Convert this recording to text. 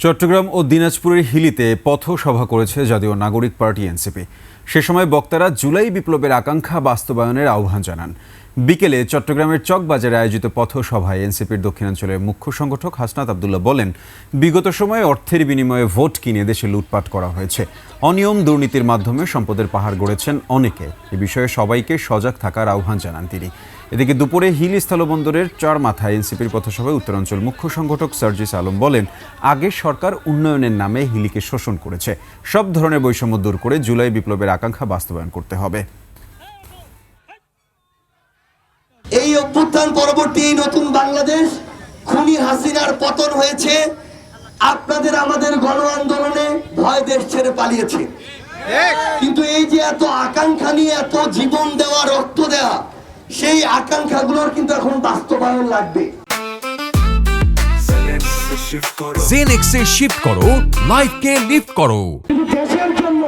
চট্টগ্রাম ও দিনাজপুরের হিলিতে পথসভা করেছে জাতীয় নাগরিক পার্টি এনসিপি। সে সময় বক্তারা জুলাই বিপ্লবের আকাঙ্ক্ষা বাস্তবায়নের আহ্বান জানান। বিকেলে চট্টগ্রামের চকবাজারে আয়োজিত পথসভায় এনসিপির দক্ষিণাঞ্চলের মুখ্য সংগঠক হাসনাত আবদুল্লাহ বলেন, বিগত সময়ে অর্থের বিনিময়ে ভোট কিনে দেশে লুটপাট করা হয়েছে। অনিয়ম দুর্নীতির মাধ্যমে সম্পদের পাহাড় গড়েছেন অনেকে। এ বিষয়ে সবাইকে সজাগ থাকার আহ্বান জানান তিনি। এদিকে দুপুরে হিলি স্থলবন্দরের চরমাথায় এনসিপির পথসভায় উত্তরাঞ্চল মুখ্য সংগঠক সার্জিস আলম বলেন, আগে সরকার উন্নয়নের নামে হিলিকে শোষণ করেছে। সব ধরনের বৈষম্য দূর করে জুলাই বিপ্লবের আকাঙ্ক্ষা বাস্তবায়ন করতে হবে। এই অভ্যুত্থান পরবর্তী নতুন বাংলাদেশ, খুনি হাসিনার পতন হয়েছে আপনাদের আমাদের গণ আন্দোলনে, ভয় দেশ ছেড়ে পালিয়েছে। কিন্তু এই যে এত আকাঙ্ক্ষা নিয়ে এত জীবন দেওয়া, রক্ত দেওয়া, সেই আকাঙ্ক্ষাগুলোর কিন্তু এখন বাস্তবায়ন লাগবে। জেনেক্সে শিফট করো, লাইফকে লিফট করো। দেশের জন্য